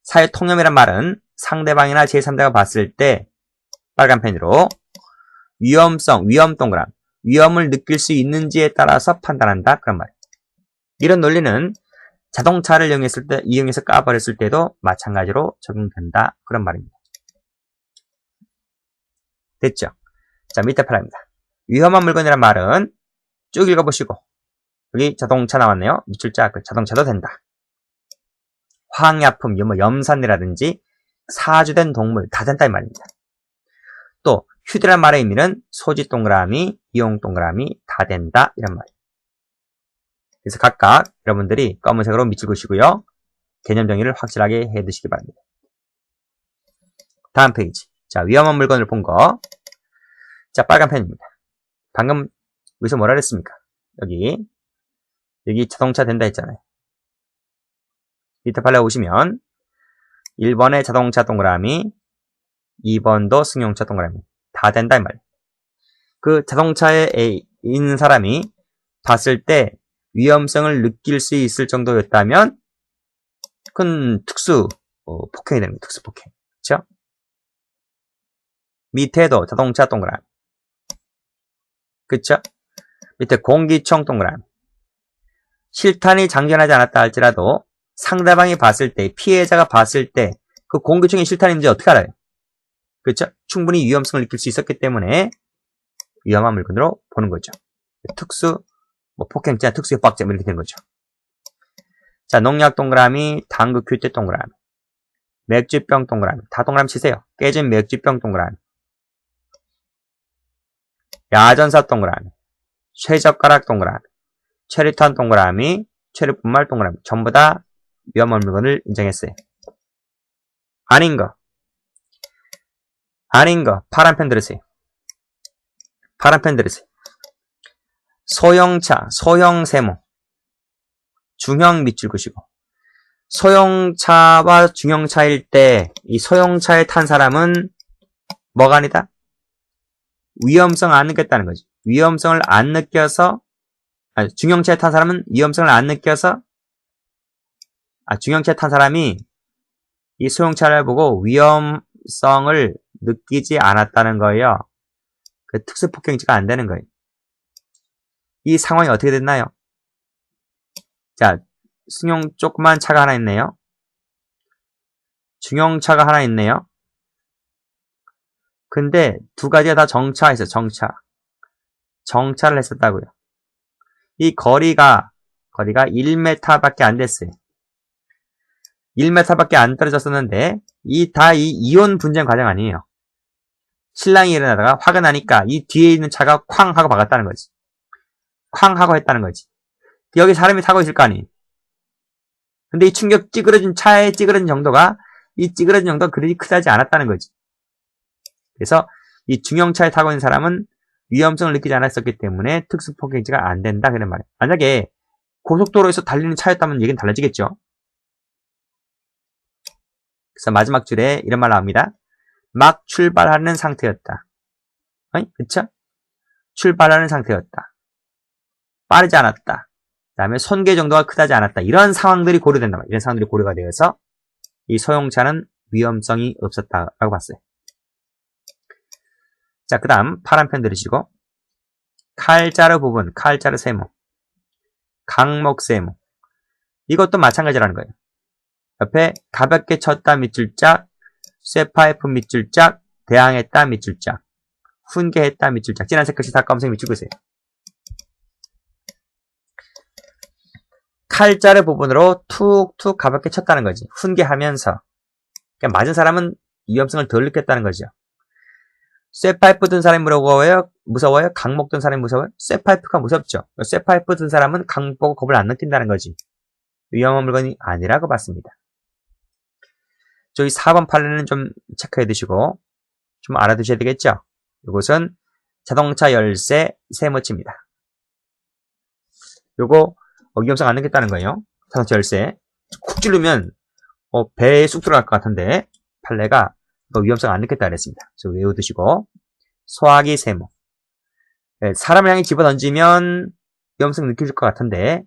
사회 통념이란 말은 상대방이나 제3자가 봤을 때 빨간 펜으로 위험성, 위험 동그람, 위험을 느낄 수 있는지에 따라서 판단한다. 그런 말이에요. 이런 논리는 자동차를 이용해서 까버렸을 때도 마찬가지로 적용된다. 그런 말입니다. 됐죠? 자, 밑에 파라입니다. 위험한 물건이란 말은 쭉 읽어보시고 여기 자동차 나왔네요. 밑줄 짝 자동차도 된다. 화학약품, 염산이라든지 사주된 동물 다 된다 이 말입니다. 또 휴대란 말의 의미는 소지 동그라미, 이용 동그라미 다 된다 이런 말이에요. 그래서 각각 여러분들이 검은색으로 밑줄 그시고요. 개념 정의를 확실하게 해두시기 바랍니다. 다음 페이지. 자, 위험한 물건을 본 거. 자, 빨간 펜입니다. 방금 여기서 뭐라 그랬습니까? 여기 자동차 된다 했잖아요. 밑에 팔레 오시면 1번에 자동차 동그라미, 2번도 승용차 동그라미 다 된다 이 말이에요. 그 자동차에 있는 사람이 봤을 때 위험성을 느낄 수 있을 정도였다면 그건 특수 폭행이 됩니다. 특수 폭행. 그렇죠? 밑에도 자동차 동그라미. 그렇죠? 밑에 공기총 동그라미. 실탄이 장전하지 않았다 할지라도 상대방이 봤을 때, 피해자가 봤을 때 그 공기총이 실탄인지 어떻게 알아요? 그렇죠? 충분히 위험성을 느낄 수 있었기 때문에 위험한 물건으로 보는 거죠. 특수 폭행죄, 특수 협박죄 이렇게 된 거죠. 자, 농약 동그라미, 당구 큐대 동그라미, 맥주병 동그라미. 다 동그라미 치세요. 깨진 맥주병 동그라미, 야전사 동그라미, 쇠젓가락 동그라미, 체리탄 동그라미, 체리분말 동그라미. 전부 다 위험한 물건을 인정했어요. 아닌 거, 파란 펜 들으세요. 파란 펜 들으세요. 소형차, 소형세모, 중형 밑줄 그시고. 소형차와 중형차일 때 이 소형차에 탄 사람은 뭐가 아니다? 위험성 안 느꼈다는 거지. 위험성을 안 느껴서, 중형차에 탄 사람은 위험성을 안 느껴서, 중형차에 탄 사람이 이 소형차를 보고 위험성을 느끼지 않았다는 거예요. 그 특수폭행죄가 안 되는 거예요. 이 상황이 어떻게 됐나요? 자, 조그만 차가 하나 있네요. 중형차가 하나 있네요. 근데 두 가지가 다 정차가 있어요. 정차를 했었다고요. 이 거리가 1m밖에 안 됐어요. 1m밖에 안 떨어졌었는데 이 이온 분쟁 과정 아니에요. 실랑이 일어나다가 화가 나니까 이 뒤에 있는 차가 쾅 하고 박았다는 거지. 쾅 하고 했다는 거지. 여기 사람이 타고 있을 거 아니에요. 근데 이 충격 차에 찌그러진 정도가 그리 크다지 않았다는 거지. 그래서 이 중형차에 타고 있는 사람은 위험성을 느끼지 않았었기 때문에 특수폭행죄가 안 된다 그런 말이에요. 만약에 고속도로에서 달리는 차였다면 얘기는 달라지겠죠. 그래서 마지막 줄에 이런 말 나옵니다. 막 출발하는 상태였다. 그쵸? 출발하는 상태였다. 빠르지 않았다. 그 다음에 손괴 정도가 크다지 않았다. 이런 상황들이 고려된다. 이런 상황들이 고려가 되어서 이 소형차는 위험성이 없었다라고 봤어요. 자, 그 다음 파란 펜 들으시고 칼자루 부분, 칼자루 세모, 강목 세모. 이것도 마찬가지라는 거예요. 옆에 가볍게 쳤다 밑줄짝, 쇠파이프 밑줄짝, 대항했다 밑줄짝, 훈계했다 밑줄짝. 진한 색깔이 다 검은색 밑줄 그으세요. 칼자루 부분으로 툭툭 가볍게 쳤다는 거지. 훈계하면서. 그러니까 맞은 사람은 위험성을 덜 느꼈다는 거죠. 쇠파이프 든 사람이 무서워요? 강목 든 사람이 무서워요? 쇠파이프가 무섭죠. 쇠파이프 든 사람은 강목 보고 겁을 안 느낀다는 거지. 위험한 물건이 아니라고 봤습니다. 저희 4번 판례는 좀 체크해 두시고 좀 알아두셔야 되겠죠. 이것은 자동차 열쇠 세모치입니다. 요거 위험성 안 느꼈다는 거예요. 자동차 열쇠 쿡 찌르면 배에 쑥 들어갈 것 같은데 판례가 위험성 안 느꼈다 그랬습니다. 그래서 외워두시고 소화기 세모. 사람을 향해 집어던지면 위험성 느낄 것 같은데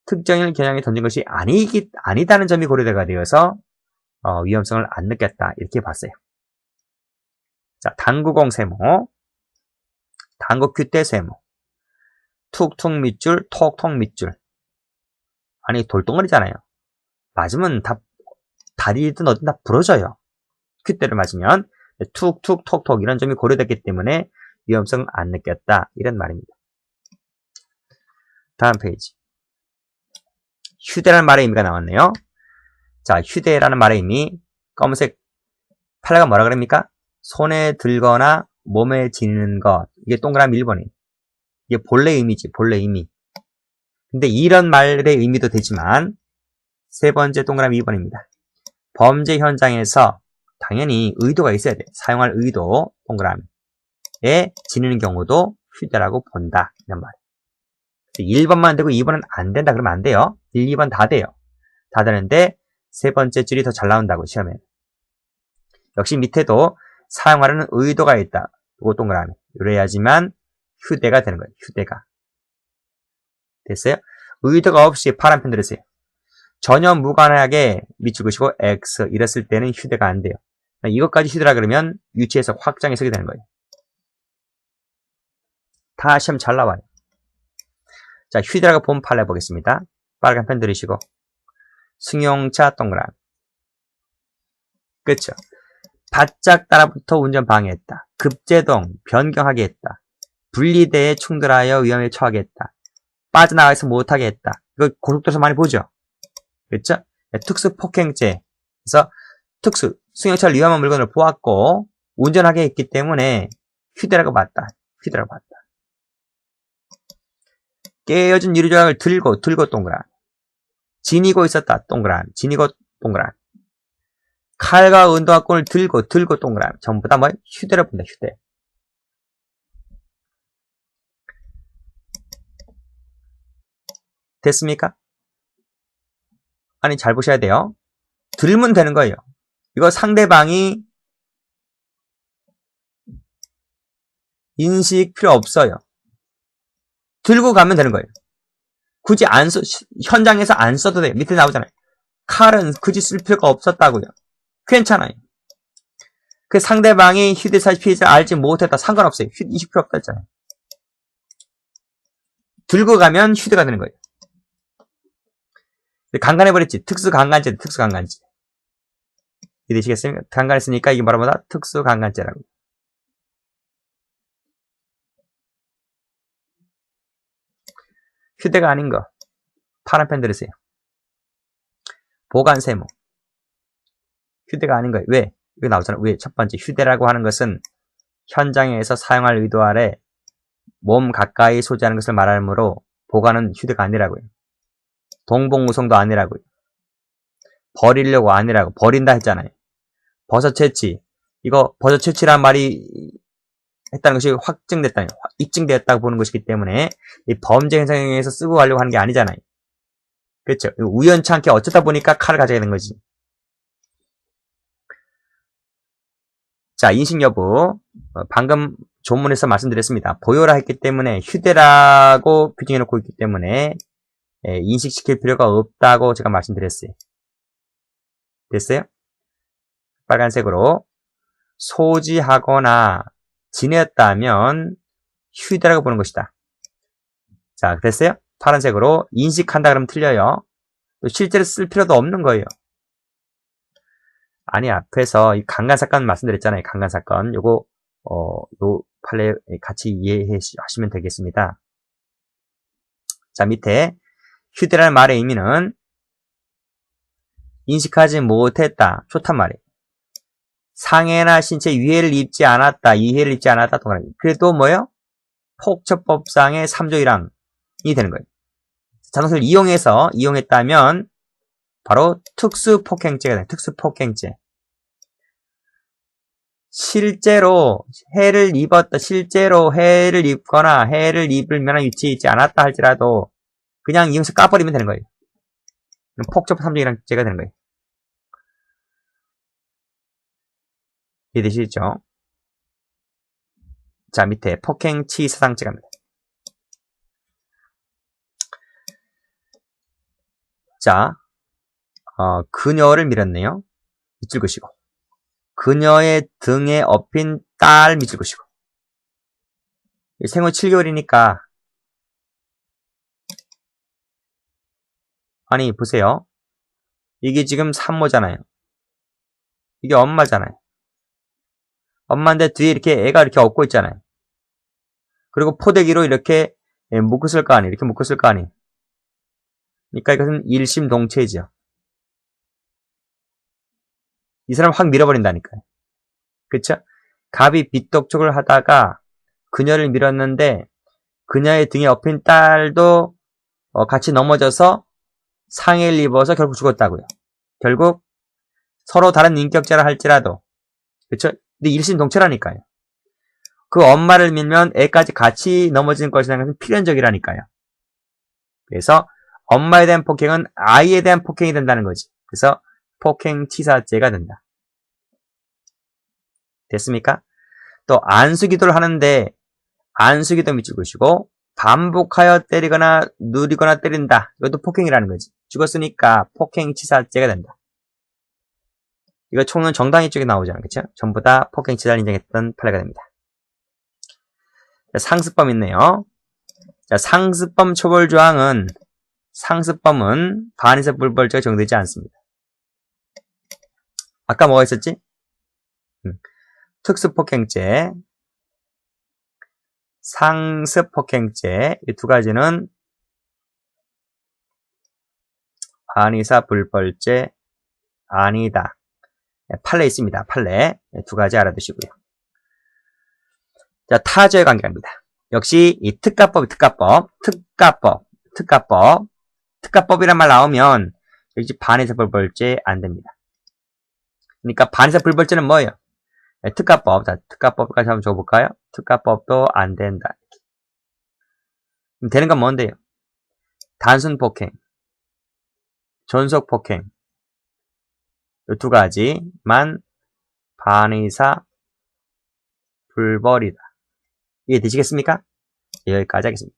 특정인을 겨냥해 던진 것이 아니다는 점이 고려가 되어서 위험성을 안 느꼈다 이렇게 봤어요. 자, 당구공 세모, 당구 큐대 세모, 툭툭 밑줄, 톡톡 밑줄. 아니 돌덩어리잖아요. 맞으면 다 다리든 어딘 다 부러져요. 큐대를 맞으면 툭툭 톡톡 이런 점이 고려됐기 때문에 위험성을 안 느꼈다 이런 말입니다. 다음 페이지. 휴대라는 말의 의미가 나왔네요. 자, 휴대라는 말의 의미 검은색 판례가 뭐라 그럽니까? 손에 들거나 몸에 지니는 것. 이게 동그라미 1번이에요. 이게 본래 의미지, 본래 의미. 근데 이런 말의 의미도 되지만 세 번째 동그라미 2번입니다. 범죄 현장에서 당연히 의도가 있어야 돼. 사용할 의도 동그라미에 지니는 경우도 휴대라고 본다. 이런 말. 1번만 되고 2번은 안 된다 그러면 안 돼요. 1, 2번 다 돼요. 다 되는데 세 번째 줄이 더 잘 나온다고 시험에. 역시 밑에도 사용하려는 의도가 있다. 이거 동그라미. 이래야지만 휴대가 되는 거예요. 휴대가. 됐어요? 의도가 없이 파란 펜 들으세요. 전혀 무관하게 밑줄 그시고 X 이랬을 때는 휴대가 안 돼요. 이것까지 휴대라 그러면 유치해서 확장해 쓰게 되는 거예요. 다 시험 잘 나와요. 자, 휴대라고 본 판례 보겠습니다. 빨간 펜 들으시고 승용차 동그라미. 그쵸? 바짝 따라붙어 운전 방해했다. 급제동, 변경하게 했다. 분리대에 충돌하여 위험에 처하게 했다. 빠져나가서 못하게 했다. 이거 고속도로에서 많이 보죠? 그렇죠? 특수폭행죄. 그래서 승용차를 위험한 물건을 보았고 운전하게 했기 때문에 휴대라고 봤다. 휴대라고 봤다. 깨어진 유리조각을 들고 동그란. 지니고 있었다. 동그란. 지니고 동그란. 칼과 운동화끈을 들고 동그란. 전부 다 뭐 휴대를 본다. 휴대. 됐습니까? 아니 잘 보셔야 돼요. 들면 되는 거예요. 이거 상대방이 인식 필요 없어요. 들고 가면 되는 거예요. 굳이 현장에서 안 써도 돼요. 밑에 나오잖아요. 칼은 굳이 쓸 필요가 없었다고요. 괜찮아요. 그 상대방이 휴대사 피해자를 알지 못했다. 상관없어요. 인식 필요 없다 했잖아요. 들고 가면 휴대가 되는 거예요. 강간해버렸지. 특수강간죄. 이해되시겠습니까? 강간했으니까 이게 뭐라 특수강간죄라고. 휴대가 아닌 거. 파란 펜 들으세요. 보관세모. 휴대가 아닌 거예요. 왜? 이거 나오잖아. 왜? 첫 번째, 휴대라고 하는 것은 현장에서 사용할 의도 아래 몸 가까이 소지하는 것을 말하므로 보관은 휴대가 아니라고요. 동봉우성도 아니라고요. 버리려고 아니라고. 버린다 했잖아요. 버섯 채취. 이거 버섯 채취란 말이 했다는 것이 확증됐다니, 입증되었다고 보는 것이기 때문에 이 범죄 현상에서 쓰고 가려고 하는 게 아니잖아요. 그렇죠? 우연찮게 어쩌다 보니까 칼을 가져야 되는 거지. 자, 인식 여부. 방금 조문에서 말씀드렸습니다. 보요라 했기 때문에 휴대라고 규정해놓고 있기 때문에 인식시킬 필요가 없다고 제가 말씀드렸어요. 됐어요? 빨간색으로 소지하거나 지냈다면 휴대라고 보는 것이다. 자, 됐어요? 파란색으로 인식한다 그러면 틀려요. 또 실제로 쓸 필요도 없는 거예요. 아니, 앞에서 이 강간사건 말씀드렸잖아요. 강간사건. 요거 요 판례 같이 이해하시면 되겠습니다. 자, 밑에 휴대라는 말의 의미는 인식하지 못했다. 좋단 말이에요. 상해나 신체 위해를 입지 않았다. 이해를 입지 않았다. 동그라미. 그래도 뭐예요? 폭처법상의 3조 1항이 되는 거예요. 자동차를 이용했다면 바로 특수폭행죄가 돼요. 특수폭행죄. 실제로 해를 입거나 해를 입을 만한 위치에 있지 않았다 할지라도 그냥 이용해서 까버리면 되는 거예요. 폭처법 3조 1항죄가 되는 거예요. 이해되시죠? 자, 밑에 폭행치사상죄가입니다. 자, 그녀를 밀었네요. 밑줄 그시고. 그녀의 등에 업힌 딸 밑줄 그시고. 생후 7개월이니까 아니 보세요. 이게 지금 산모잖아요. 이게 엄마잖아요. 엄마인데 뒤에 이렇게 애가 이렇게 업고 있잖아요. 그리고 포대기로 이렇게 묶었을 거 아니에요. 이렇게 묶었을 거 아니에요. 그러니까 이것은 일심동체죠. 이 사람 확 밀어버린다니까요. 그쵸? 갑이 빗독촉을 하다가 그녀를 밀었는데 그녀의 등에 업힌 딸도 같이 넘어져서 상해를 입어서 결국 죽었다고요. 결국 서로 다른 인격자라 할지라도 그쵸? 근데 일심동체라니까요. 그 엄마를 밀면 애까지 같이 넘어지는 것이라는 것은 필연적이라니까요. 그래서 엄마에 대한 폭행은 아이에 대한 폭행이 된다는 거지. 그래서 폭행치사죄가 된다. 됐습니까? 또 안수기도를 하는데 안수기도 밑줄 그시고 반복하여 때리거나 누리거나 때린다. 이것도 폭행이라는 거지. 죽었으니까 폭행치사죄가 된다. 이거 총은 정당히 쪽에 나오잖아요. 그쵸? 전부 다 폭행치사를 인정했던 판례가 됩니다. 자, 상습범 있네요. 자, 상습범 처벌조항은 상습범은 반의사 불벌죄가 적용되지 않습니다. 아까 뭐가 있었지? 특수폭행죄, 상습폭행죄 이 두 가지는 반의사 불벌죄 아니다. 판례 있습니다. 판례. 두 가지 알아두시고요. 자, 타저의 관계입니다. 역시 이 특가법이란 말 나오면 역시 반의사 불벌죄 안 됩니다. 그러니까 반의사 불벌죄는 뭐예요? 특가법. 자, 특가법까지 한번 줘볼까요? 특가법도 안 된다. 그럼 되는 건 뭔데요? 단순 폭행, 존속 폭행, 이 두 가지만 반의사 불벌이다. 이해되시겠습니까? 여기까지 하겠습니다.